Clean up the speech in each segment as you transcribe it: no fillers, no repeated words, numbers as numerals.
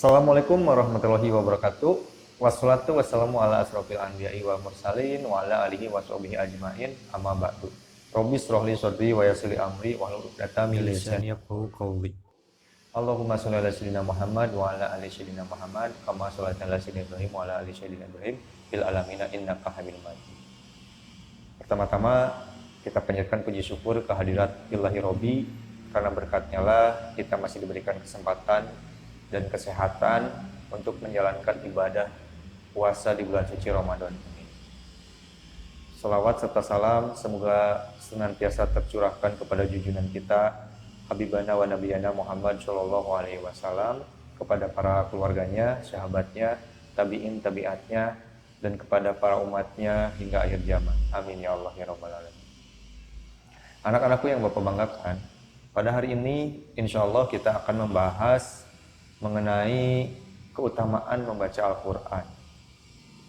Assalamualaikum warahmatullahi wabarakatuh. Wassalatu wassalamu ala asrofil anbiya'i wal mursalin wa ala alihi wa sahbihi ajma'in amma ba'du. Rabbi shrah li sadri wa yassir li amri wahlul 'uqdatam min lisani yafqahu qawli. Allahumma shalli ala sayyidina Muhammad wa ala ali sayyidina Muhammad kama shallaita ala sayyidina Ibrahim wa ala ali sayyidina Ibrahim fil alamin innaka Hamidum Majid. Pertama-tama kita panjatkan puji syukur kehadirat Ilahi Robbi, karena berkatnya lah kita masih diberikan kesempatan dan kesehatan untuk menjalankan ibadah puasa di bulan suci Ramadan ini. Salawat serta salam semoga senantiasa tercurahkan kepada junjungan kita Habibana wa Nabiyana Muhammad Shallallahu Alaihi Wasallam, kepada para keluarganya, sahabatnya, tabi'in, tabi'atnya, dan kepada para umatnya hingga akhir zaman. Amin ya Allah ya Rabbal Alamin. Anak-anakku yang Bapak banggakan, pada hari ini insya Allah kita akan membahas mengenai keutamaan membaca Al-Quran.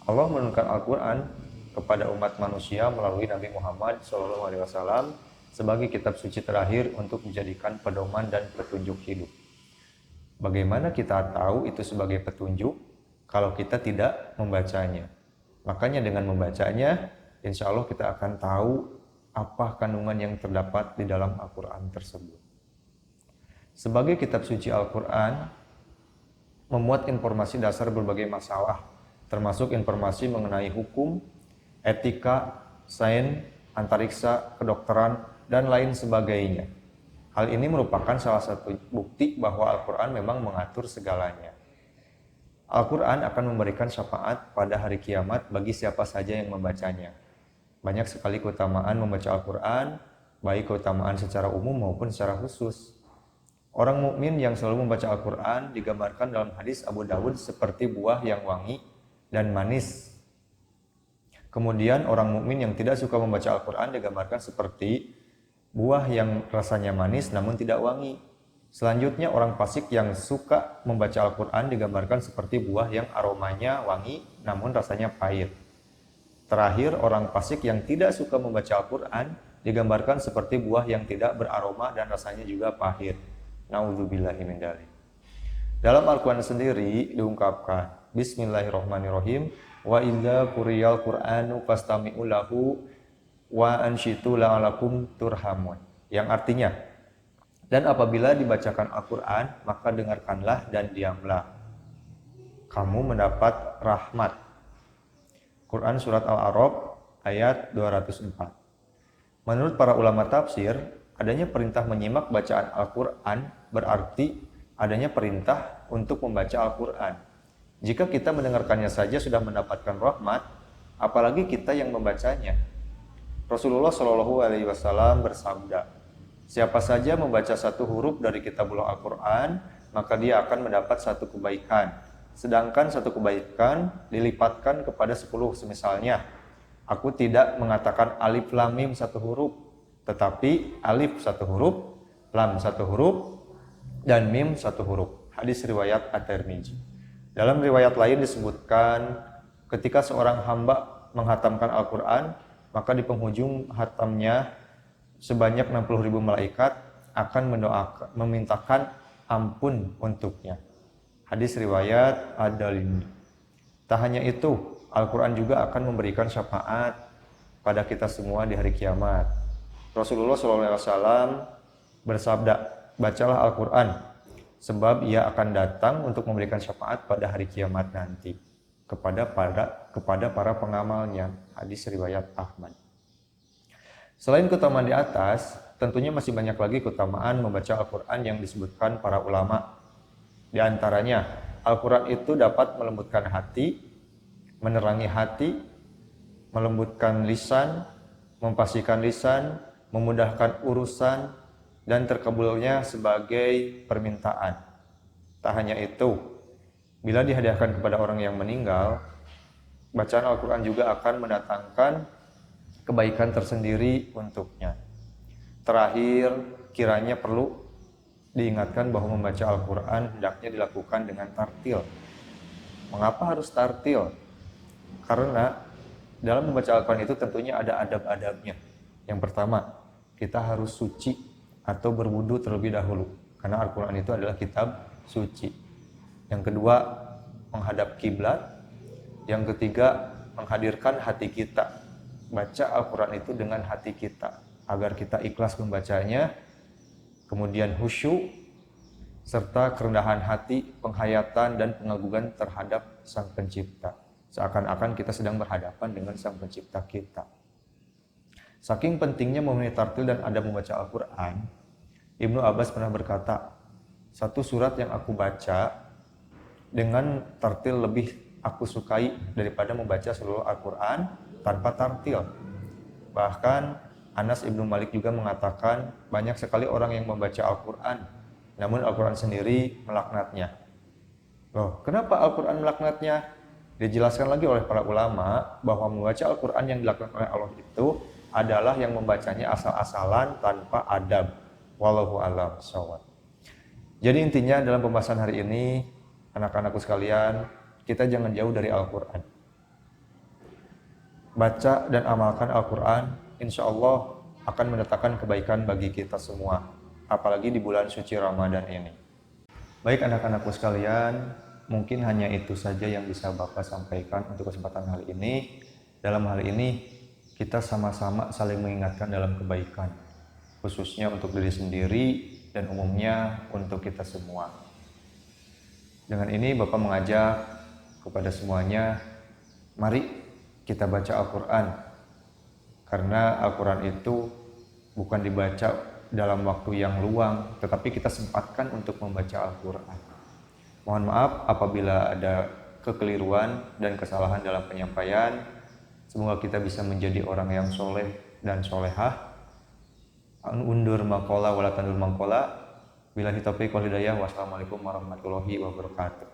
Allah menurunkan Al-Quran kepada umat manusia melalui Nabi Muhammad SAW sebagai kitab suci terakhir untuk dijadikan pedoman dan petunjuk hidup. Bagaimana kita tahu itu sebagai petunjuk kalau kita tidak membacanya? Makanya dengan membacanya, insya Allah kita akan tahu apa kandungan yang terdapat di dalam Al-Quran tersebut. Sebagai kitab suci Al-Quran memuat informasi dasar berbagai masalah, termasuk informasi mengenai hukum, etika, sains, antariksa, kedokteran, dan lain sebagainya. Hal ini merupakan salah satu bukti bahwa Al-Quran memang mengatur segalanya. Al-Quran akan memberikan syafaat pada hari kiamat bagi siapa saja yang membacanya. Banyak sekali keutamaan membaca Al-Quran, baik keutamaan secara umum maupun secara khusus. Orang mukmin yang selalu membaca Al-Quran digambarkan dalam hadis Abu Dawud seperti buah yang wangi dan manis. Kemudian orang mukmin yang tidak suka membaca Al-Quran digambarkan seperti buah yang rasanya manis namun tidak wangi. Selanjutnya orang fasik yang suka membaca Al-Quran digambarkan seperti buah yang aromanya wangi namun rasanya pahit. Terakhir, orang fasik yang tidak suka membaca Al-Quran digambarkan seperti buah yang tidak beraroma dan rasanya juga pahit. Na'udzubillahi min dzalik. Dalam Al-Quran sendiri diungkapkan, Bismillahirrahmanirrahim, wa idza quriyal Qur'anu fastami'u lahu wa anshitu la'alakum turhamun. Yang artinya, dan apabila dibacakan Al-Quran, maka dengarkanlah dan diamlah, kamu mendapat rahmat. Quran Surat Al-A'raf ayat 204. Menurut para ulama tafsir, adanya perintah menyimak bacaan Al-Quran berarti adanya perintah untuk membaca Al-Quran. Jika kita mendengarkannya saja sudah mendapatkan rahmat, apalagi kita yang membacanya. Rasulullah Shallallahu Alaihi Wasallam bersabda, siapa saja membaca satu huruf dari kitabullah Al-Quran, maka dia akan mendapat satu kebaikan. Sedangkan satu kebaikan dilipatkan kepada 10. Semisalnya, aku tidak mengatakan alif lam mim satu huruf, tetapi alif satu huruf, lam satu huruf, dan mim satu huruf. Hadis riwayat At-Tirmidzi. Dalam riwayat lain disebutkan, ketika seorang hamba menghatamkan Al-Quran, maka di penghujung hatamnya sebanyak 60.000 malaikat akan mendoakan, memintakan ampun untuknya. Hadis riwayat Ad-Darimi. Tak hanya itu, Al-Quran juga akan memberikan syafaat pada kita semua di hari kiamat. Rasulullah SAW bersabda, bacalah Al-Quran, sebab ia akan datang untuk memberikan syafaat pada hari kiamat nanti kepada para pengamalnya. Hadis riwayat Ahmad. Selain keutamaan di atas, tentunya masih banyak lagi keutamaan membaca Al-Quran yang disebutkan para ulama. Di antaranya, Al-Quran itu dapat melembutkan hati, menerangi hati, melembutkan lisan, memfasihkan lisan, memudahkan urusan, dan terkabulnya sebagai permintaan. Tak hanya itu, bila dihadiahkan kepada orang yang meninggal, bacaan Al-Quran juga akan mendatangkan kebaikan tersendiri untuknya. Terakhir, kiranya perlu diingatkan bahwa membaca Al-Quran hendaknya dilakukan dengan tartil. Mengapa harus tartil? Karena dalam membaca Al-Quran itu tentunya ada adab-adabnya. Yang pertama, kita harus suci atau berwudu terlebih dahulu, karena Al-Quran itu adalah kitab suci. Yang kedua, menghadap kiblat. Yang ketiga, menghadirkan hati kita. Baca Al-Quran itu dengan hati kita, agar kita ikhlas membacanya, kemudian khusyuk, serta kerendahan hati, penghayatan, dan pengagungan terhadap Sang Pencipta. Seakan-akan kita sedang berhadapan dengan Sang Pencipta kita. Saking pentingnya memenuhi tartil dan adab membaca Al-Quran, Ibnu Abbas pernah berkata, satu surat yang aku baca dengan tartil lebih aku sukai daripada membaca seluruh Al-Quran tanpa tartil. Bahkan Anas Ibnu Malik juga mengatakan banyak sekali orang yang membaca Al-Quran, namun Al-Quran sendiri melaknatnya. Loh, kenapa Al-Quran melaknatnya? Dijelaskan lagi oleh para ulama bahwa membaca Al-Quran yang dilaknat oleh Allah itu adalah yang membacanya asal-asalan tanpa adab. Wallahu a'lam bishawab. Jadi intinya dalam pembahasan hari ini, anak-anakku sekalian, kita jangan jauh dari Al-Quran. Baca dan amalkan Al-Quran, insya Allah akan mendatangkan kebaikan bagi kita semua, apalagi di bulan suci Ramadan ini. Baik anak-anakku sekalian, mungkin hanya itu saja yang bisa Bapak sampaikan untuk kesempatan kali ini. Dalam hal ini, kita sama-sama saling mengingatkan dalam kebaikan, khususnya untuk diri sendiri dan umumnya untuk kita semua. Dengan ini Bapak mengajak kepada semuanya, mari kita baca Al-Quran. Karena Al-Quran itu bukan dibaca dalam waktu yang luang, tetapi kita sempatkan untuk membaca Al-Quran. Mohon maaf apabila ada kekeliruan dan kesalahan dalam penyampaian. Semoga kita bisa menjadi orang yang soleh dan solehah. Undur maqala wala tandur maqala. Billahi taufiq wal hidayah. Wassalamualaikum warahmatullahi wabarakatuh.